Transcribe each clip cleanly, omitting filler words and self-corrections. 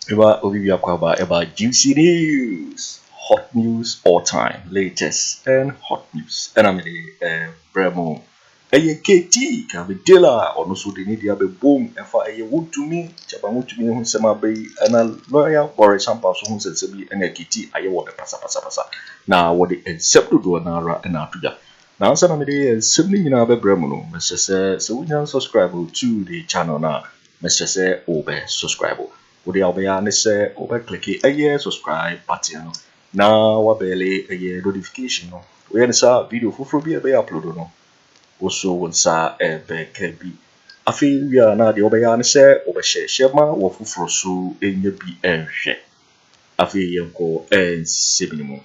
Eba Olivia Kwaba about juicy news, hot news all time, latest and hot news. And I'm the Bremo. Aye KT can be dealer or no so the need be boom and for a Wontumi, Wontumi who sema be and a lawyer Morris Ampaw who said to be and a KT I want the pasa. Now what the accepted do anara and atuja. Now some of the sibling in our Bremo, Mr. Say, so we can subscribe to the channel now. Mr. Say, over subscribe. Would the Albania say over click a subscribe button. Now what barely a notification. We had a video for be uploaded. No. Also once Abelemkpe. I feel we are now the Albania say over share or for so in the BN. I feel yanko and seminimo.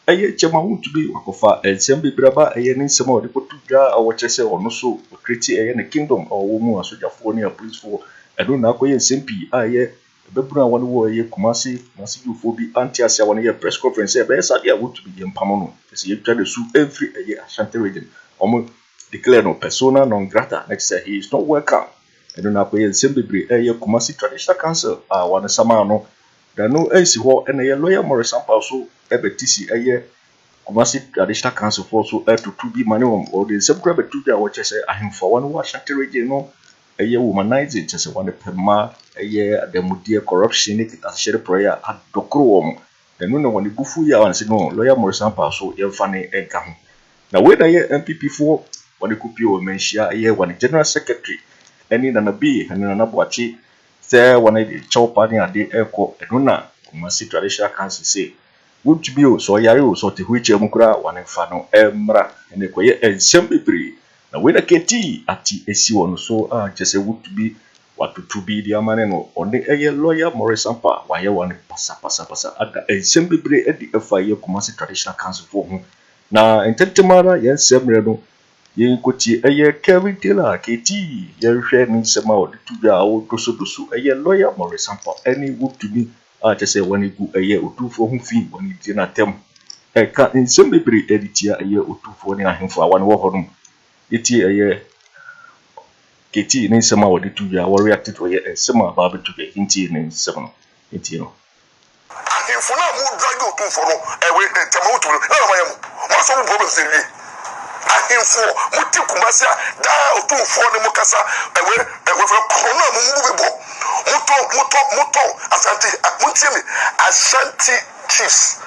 Aye chama Wontumi wakofa ensembe braba aye ni nsema ode potuja awotese ono so create aye na kingdom or mu asojafo ne police for edo na akoye nsempi aye bebuna wani wo aye Kumasi youth bi anti asia wani ye press conference e be sadia Wontumi ye mpamo no ese ye twa de su every aye Asantehene region omo declare no persona non grata next say he is not welcome edo na akoye nsembe bre aye Kumasi Traditional Council wani sama no da no ensi ho ene ye lawyer Morris Ampaw so ebetisi aye Kumasi Traditional Council for so to be money or the same crab to the watch say ahemfo one wa Ashanti region no aye womanizing just one pema aye the corruption it as share prayer at dokro the no one bufu ya wan say no lawyer Morris Ampaw so ye fane enka ho na we da ye MPP for one kupi o mentia aye one general secretary any na bi and na Boakye say one the chopa ni ade eko eduna Kumasi Traditional Council say Wontumi so yare so te huiche mukura wane fano emra ene koye ensembe bri na we na keti ati esi wono so jese Wontumi watutubi di amane no onde eye lawyer Morris Ampaw waye wane pasa ada ensembe bri edi efaye Kumasi Traditional Council for hu na entetemara ye semre no ye nkoti eye Kevin Taylor keti ye hwe ni sema odi tuja o doso eye lawyer Morris Ampaw eni Wontumi just say when you go a year or two for whom fee when you did not tell a cat in some baby editor a year or two for him for one walk on it a year. Katie in some of the 2 year or reacted to a year and some about to be in 7 18. For now, more drag out for away and Tamoto. What's all problems in me? I came for Muti Kumasi, Otumfuo ne Mukasa, away and with a corner movable. Muto, Asante, Muntumi, Ashanti chiefs.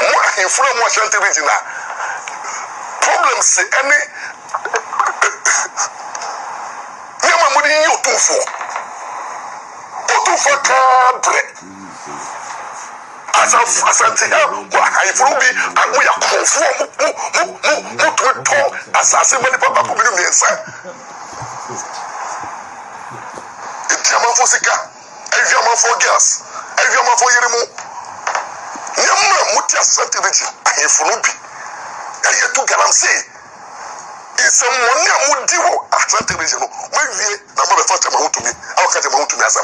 More in front of Ashanti region. Problems, any Yamamudi, Otumfuo can't break. Asantehene, I be, and we are conform to talk assassin many papa community. Fosika, every man for gas, every man for Yeremo. Yamma Mutia Santivity, I Funubi, I get to galamsey. It's a money I would do at Santivity. When we number of Fatima to me, I'll catch him to Nasa.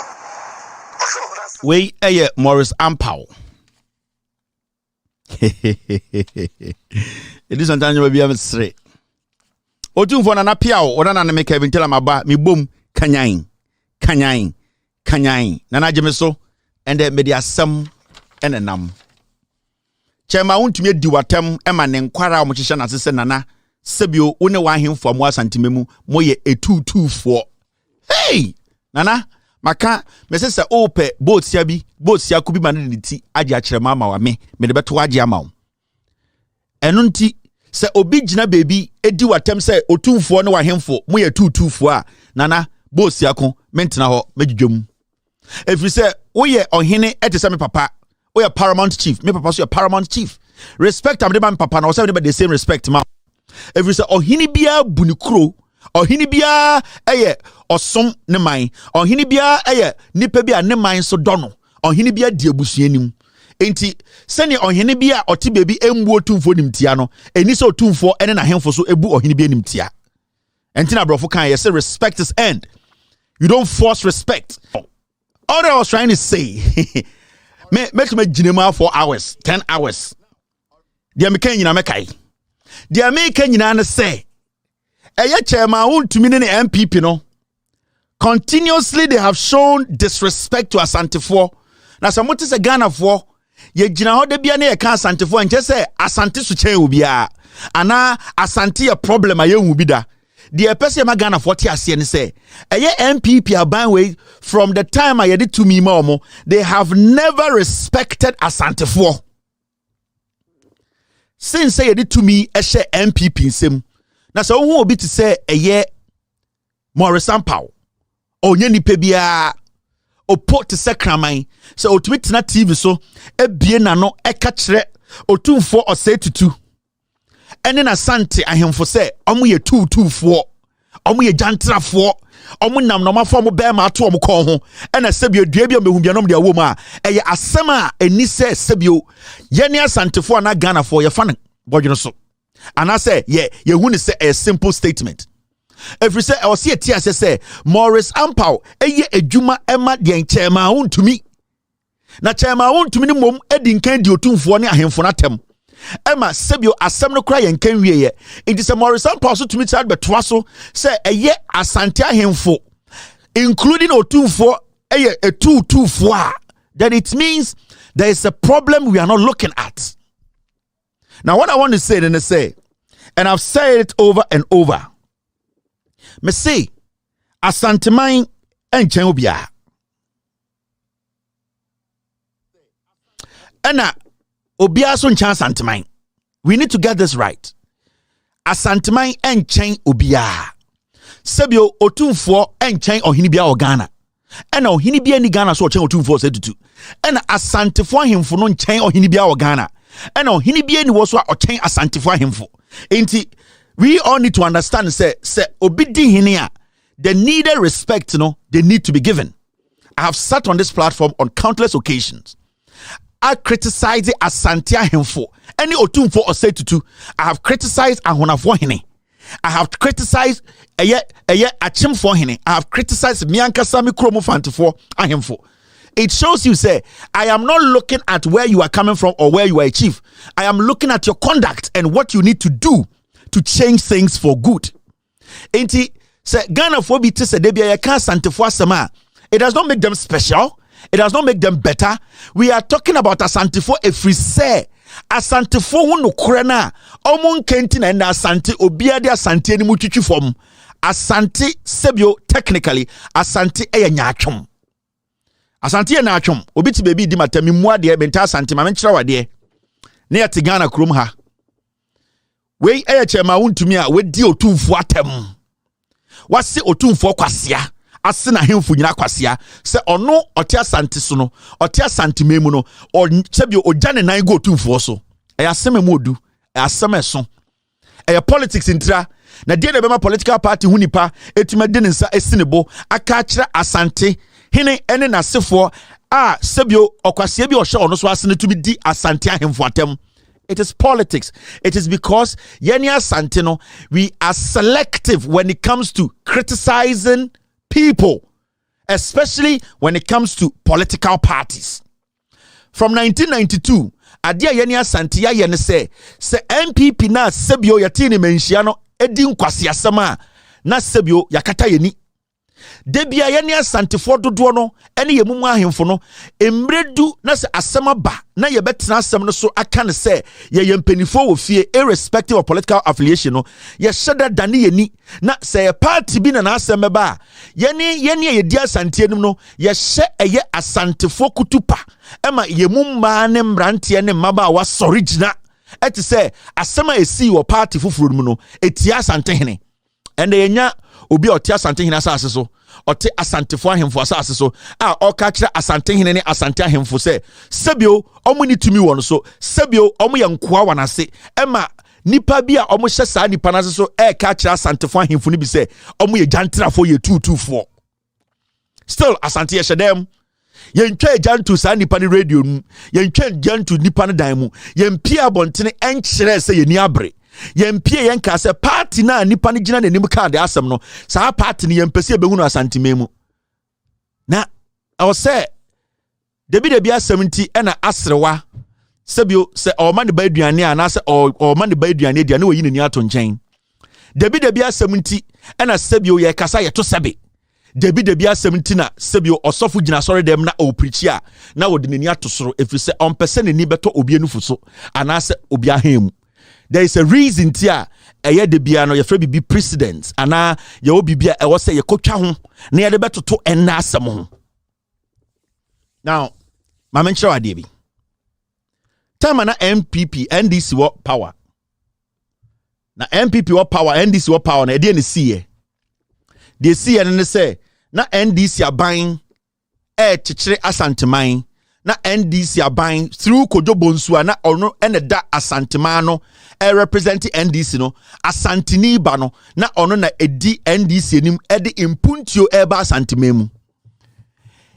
We a Morris Ampaw. It is sometimes you will be straight. Otumfuo na piao, or na make Kevin tell my me boom, Kanyain, Nana Jemeso, and the media some and a num. Chema Wontumi di watem ema ne nkwara omochesha na sese nana sebio one wa him for mo asantememu moye a 224. Hey! Nana, maka mesese ope boat sia kubi maniti agi akyerema ma wa me de beto agi ama wo. Eno nti se obi gina baby edi watem se Otumfuo ne wa hemfo moye 224 a nana boat sia ko mentena ho medwedwom. If you say, oh yeah, Ohene etese me papa, oh yeah, paramount chief, me papa so paramount chief. Respect am de man papa na o say everybody the same respect ma. If you say Ohene bia bunikuro, Ohene bia osom ne man, Ohene bia nipa bia ne man so dono, Ohene bia di abusuanim. Enti sene Ohene bia oti baby embu Otumfuo nimtia no, eni so Otumfuo ene na hemfo so ebu Ohene bia nimtia. Enti na brofo kan say respect is end. You don't force respect. All that I was trying to say, make me jinema 4 hours, 10 hours. The American mekai. The American say, chairman Wontumi ne MPP no. Continuously they have shown disrespect to Asantehene. Now some what is a Ghana for? Ye gyina ho de bia na ye ka Asantehene nche say Asante su chen obi a ana Asante a problem a ye hu bi da. The person ma Ghana for ti ase ne say eye MPP aban way from the time I did to me mo they have never respected Asantehene. Since say did to me e share MPP nsem. Na so hu obi ti say eye Morris Ampaw onye nipa bia opo te se kraman se otumi tena TV so ebie na no eka kire Otumfuo ose tutu ene na Asante ahemfo se omo ye tutufuo omo ye jantrafo omo nam no mafo mo be ma ato omo kon ho ena sebio dua bia mehu bia no de awo mu a eye asem a eni se sebio ye ne Asantefo na Ghana for ye fa ne bodweno so ana se ye hu ne se a simple statement. If you say I see a tia say Morris Ampaw eye adwuma ema de Chairman Wontumi na Chairman Wontumi mom edi nkan di Otumfuo ne ahemfo natem ema sebio asem no kra ye nkan wieye it is a Morris Ampaw so tumi chad betwa so say eye Asante ahemfo including Otumfuo eye a 224 then it means there is a problem we are not looking at. Now what I want to say then say, and I've said it over and over, me say Asantehene enchen obia ena obia so nchen Asantehene. We need to get this right. Asantehene enchen obia sebio Otumfuo enchen ohini bia o Ghana ena ohini bia ni Ghana so ochen Otumfuo se tutu ena Asantefo ahemfo no nchen ohini bia o Ghana ena ohini bia ni wo so ochen Asantefo ahemfo enti we all need to understand say obidi hine the needed respect they need to be given. I have sat on this platform on countless occasions. I criticize Asante ahemfo any Otumfuo or say tutu. I have criticized ahonafo hine. I have criticized eye achimfo hine. I have criticized miankasa mi kromo fantefo ahemfo. It shows you say I am not looking at where you are coming from or where you are a chief. I am looking at your conduct and what you need to do to change things for good. Enti se Ghana for bi te se debia ye kan Asantefo asema, it does not make them special, it does not make them better. We are talking about Asantefo efri se Asantefo hu no kore na omo nkenti na Asante obia de Asante ni mu twitwi fom. Asante sebio technically Asante eye nyaatwom. Asante ye naatwom obi ti bebi di matami mu ade benta Asante ma menkyerɛ wade ne yɛ te Ghana krom ha. We eye Chairman Wontumi a we di Otumfuo atem. Wase Otumfuo kwasea, ase na hemfo nyina kwasea. Se ono ote Asante so no, ote Asante memu no, o sebio ogya ne nan go Otumfuo so. E asem mu odu, e asem eso. E politics intra, na die na bema political party hu nipa etuma de ne nsa esinebo aka kire Asante hene ene na sefo a sebio okwasea bi o hye ono so ase ne tumi di Asante ahemfo atem. It is politics. It is because Yenia Santino, we are selective when it comes to criticizing people, especially when it comes to political parties. From 1992, Adia Yenia Santia Yene se MPP na sebio yatini menshiano edin kwasi asama na sebio yakata yeni. Debia yene Asantefo dodo no ene ye mumu ahemfo no emredu na se asema ba na ye betena asem no so aka ne se ye yempanifo wo fie irrespective of political affiliation no ye sheda dane yeni na se ye party bi na asem ba yene ye di Asante anim no ye hye eye Asantefo kutupa ema ye mumma ne mrante ne mmaba wa sorigina eti se asema esi wo party fufuru mu no etia Asantehene ende yenya obi ote Asantehene asase so ote Asantefo ahemfo asase so a oka kire Asantehene ne Asante ahemfo se sebio omo ni tumi won so sebio omo ye nkoa wanase ema nipa bi a omo hye saa nipa na so ka kire Asantefo ahemfo ni bi se omo ye jantrafo ye 224 still Asante ye hyedem ye ntwa jantu saa nipa ne radio mu ye ntwa jantu nipa ne dan mu ye mpia bontene enkyere se ye ni abre yempie yenka se party na nipa ne gina nanim ka de asem no saa party ne yempese be hunu Asantehene mu na I say debi asem nti ena asrewa sebio se o man de ba aduane ana se o man de ba aduane dia na oyi ni ato nchen debi asem nti ena sebio ye kasa ye to sebe debi asemtina sebio osofu gina sori dem na o preach a na wo de nani atosoro efise on pese nani beto obi anufu so anase obi ahemu. There is a reason tia eye de bia no ye fra bibi president ana ye obi bia e wo se ye kotwa ho na ye de betoto enna asem ho. Now ma menchira wade bi time na MPP NDC wo power na MPP wo power NDC wo power na e de ne siye de siye ne se na NDC aban chichire Asantehene na NDC aban through Kojo Bonsu na ono ene da Asantehene no represent NDC no Asantehene ba no na ono na edi NDC enim edi impuntio eba Asantehene mu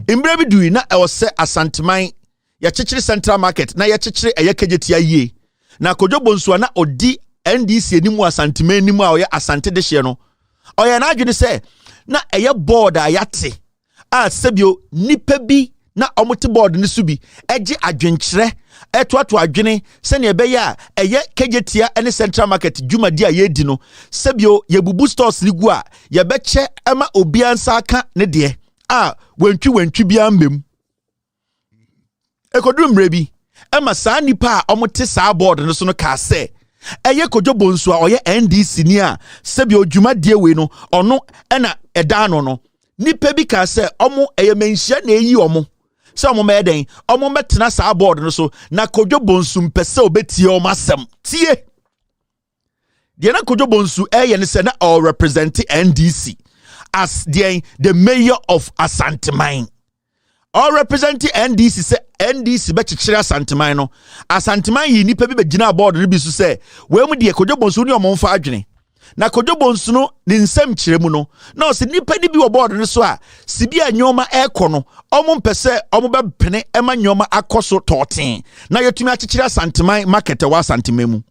imbre bi dui na e wo se Asantehene ya chichire Central Market na ya chichire eyekejetia yie na Kojo Bonsu na odi NDC enim Asantehene enim a oye Asante de hye no oye na adwene se na eye board a yate a sebio nipa bi na omote board ne subi eje adwenkyere etoato adwene se ne ebe ya eye kejetia ene Central Market dwumadi a yedi no sebio yebubu stores ni gu a ye beche ema obiansa aka ne de a wantwi bia mbem ekodum mrebi ema saa nipa a omote saa board ne so no ka se eye Kojo Bonsu a oye NDC ni a sebio dwumadi we no ono ena eda no nipa bi ka se omo eye menhia na eyi omo se omo meden omo metena saa board no so na Kojo Bonsu mpese obetie omo asem tie de na Kojo Bonsu eye ne se na all represent NDC as the mayor of Asantehene. All represent NDC se NDC be chichire Asantehene no Asantehene yi nipa bi be gina board no bi so se we mu de Kojo Bonsu ni omo mfa adwene na Kojo Bonsu no ni nsem kire mu no na o se nipa ni bi wo board no so a sibi anyoma ekono omo mpese omo be pene ema nyoma akoso toten na yetumi achikire Asantehene market wa Asantehene mu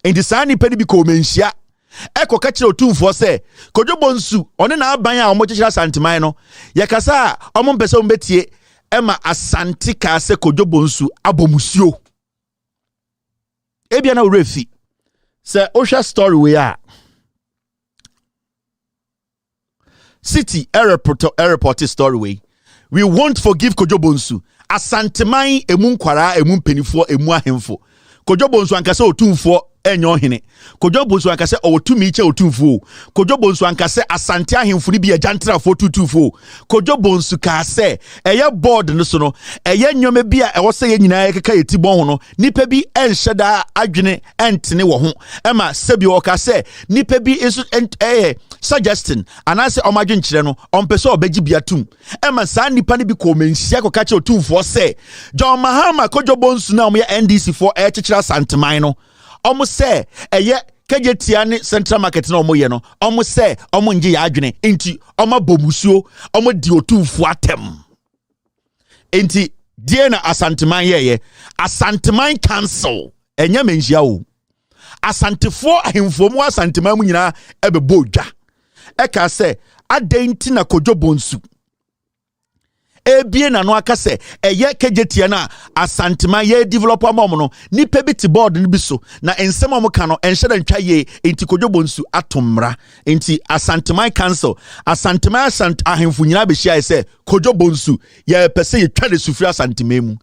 enti saa nipa ni bi ko menhia eko ka kire Otumfuo se Kojo Bonsu one na aban a omo chikire Asantehene no yakasa omo mpese omo betie ema Asante ka se Kojo Bonsu abomusio ebia na urefi se osha story we a City airport story way. We won't forgive Kojo Bonsu. Asantehene emu nkwara emu mpenifo emu ahemfo. Kojo Bonsu ankase Otumfuo enyo hene. Kojo Bonsu ankase Owutumi che Otumfuo. Kojo Bonsu ankase Asante ahemfo ni bi ajantra fo tutufo. Kojo Bonsu ka se eye board no so no eye nyome bi a ewo se ye nyina ekeka yetibon ho no nipa bi enhyeda adwene entene wo ho ema sebi o ka se nipa bi isu suggesting anase omadwenkyere no ompese obegi biatum ema saa nipa ne bi ko menhia ko ka che Otumfuo se John Mahama Kojo Bonsu na omo ya NDC for chichira Asantehene no omo se eye kejetia ne Central Market na omo ye no omo se omo nje ya adwene enti omo bomusuo omo di Otumfuo atem enti die na Asantehene ye Asantehene Council enya menhia o Asantefo ahemfomu Asantehene mu nyina ebebo dwa eka se adenti na Kojo Bonsu ebie na no aka se eye kejetia na Asantehene ye developer mom no nipa bi ti board ni bi so na ensem omo ka no enhyeda ntwa ye enti Kojo Bonsu atomra enti Asantehene Council Asantehene ahemfo nyina be hia se Kojo Bonsu ye pese ye twa de sufri Asantehene mu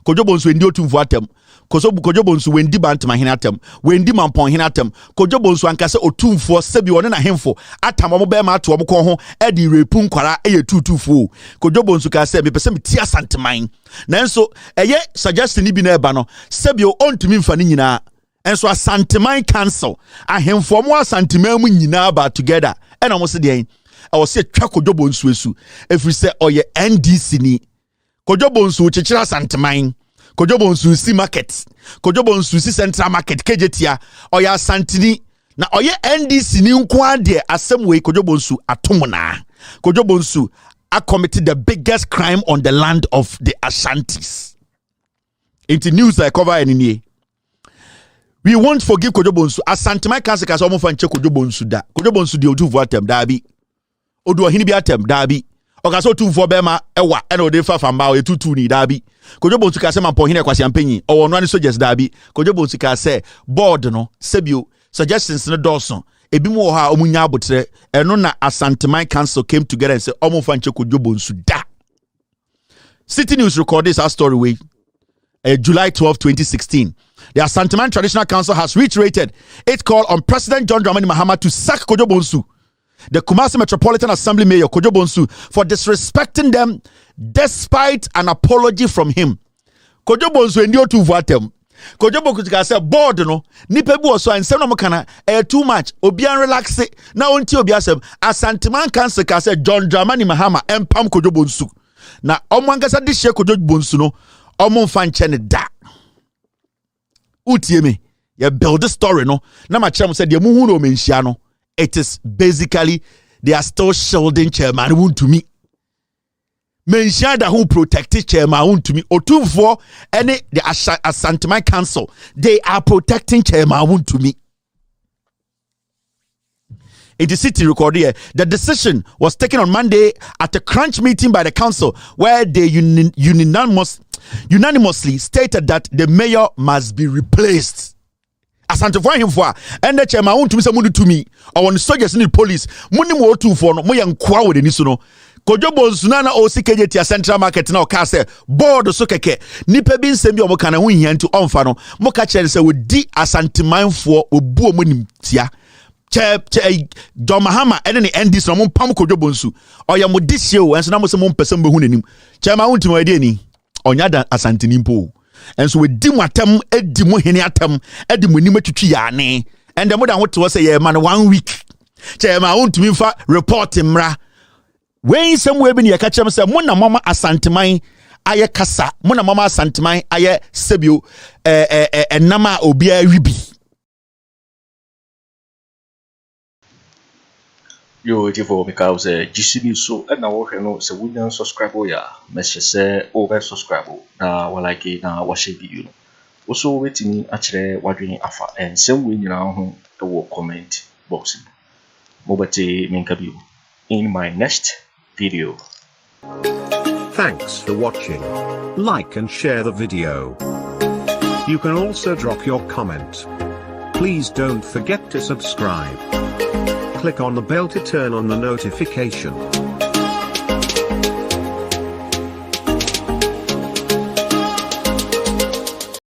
Kojo Bonsu endi Otumfuo atem Kojo Bonsu wendi Bantamahene atem wendi Mamponhene atem Kojo Bonsu ankase Otumfuo sebi woni na hemfo atam omo be ma ato omo kon ho e di repu nkwara eye tutufuo Kojo Bonsu ka se me pese me ti Asantehene nanso eye suggestion bi na eba no sebi o ontumi mfa ni nyina enso Asantehene Council ahemfo mo Asantehene mu nyina ba together e na mo se de e wo se twa Kojo Bonsu esu efri se oye NDC ni Kojo Bonsu chichira Asantehene Kojo Bonsu si market Kojo Bonsu si Central Market kejetia oya Asantehene na oye NDC ni nko ade asem we Kojo Bonsu atomna Kojo Bonsu committed the biggest crime on the land of the Ashantis. Into news I cover any. We won't forgive Kojo Bonsu. Asantehene Council ka so mo fan che Kojo Bonsu da. Kojo Bonsu de Otumfuo atem dabi. Odu ohini bi atem dabi. Oka so Otumfuo bema ewa ena ode fa famba o etutu ni dabi. Kojo Bonsu ka se Mamponhene kwasi ampanyi. O no ani soldiers dabi. Kojo Bonsu ka se board no sebio suggestions no dawson ebi mo ha omunya abotre eno na Asantehene Council came together and said omo fa nche Kojo Bonsu da. City News recorded this story way July 12, 2016. The Asantehene Traditional Council has reiterated its call on President John Dramani Mahama to sack Kojo Bonsu, the Kumasi Metropolitan Assembly Mayor Kojo Bonsu, for disrespecting them despite an apology from him. Kojo Bonsu and Otumfuo atem. Kojo Bonsu say board no nipa bi so ansem no kana too much obian relax na onti obi asem Asantehene Council ka say John Dramani Mahama empam Kojo Bonsu na omwankasa de hye Kojo Bonsu no omo mfa nche ne da utie me ye build the story no na ma kire mo say de mu hu no menhia no it is basically they are still shielding Chairman Wontumi. Mention that who protected Chairman Wontumi. Otumfuo and the Asantehene Council, they are protecting Chairman Wontumi. In the city record here, the decision was taken on Monday at a crunch meeting by the council where they unanimously stated that the mayor must be replaced. Asantehene himfo and the Chairman Wontumi say mundu to me or on soldiers in the police muni mo Otumfuo no mo yankwa we ni so no Kojo Bonsu na OCKJ Central Market na o ka say board so keke nipa bi nsem bi o mo kana ho hia nti onfa no mo ka kire say we di Asantehene obu o mo nim tia che John Mahama ene ne NDC no mo pam Kojo Bonsu o ya mo di hie o enso na mo se mo mpese mo hu nanim Chairman Wontumi we di ani onya da Asantehene mpo. And so we dim atem edimu hene atem edimu nim atwitwi yane and the more than what to say yeah man 1 week Chairman Wontumi fa report mra when somewhere be near catch am say mo na mama Asantehene aye kasa mo na mama Asantehene aye sebio enama obia wibi yo tifo because GCB so and na wo hwe no se wunya subscribe ya message say over subscribe na wa like na wa share video no also wetini a kire wadwene afa and some we nyina ho to wo comment box mobati menka bio in my next video. Thanks for watching. Like and share the video. You can also drop your comment. Please don't forget to subscribe. Click on the bell to turn on the notification.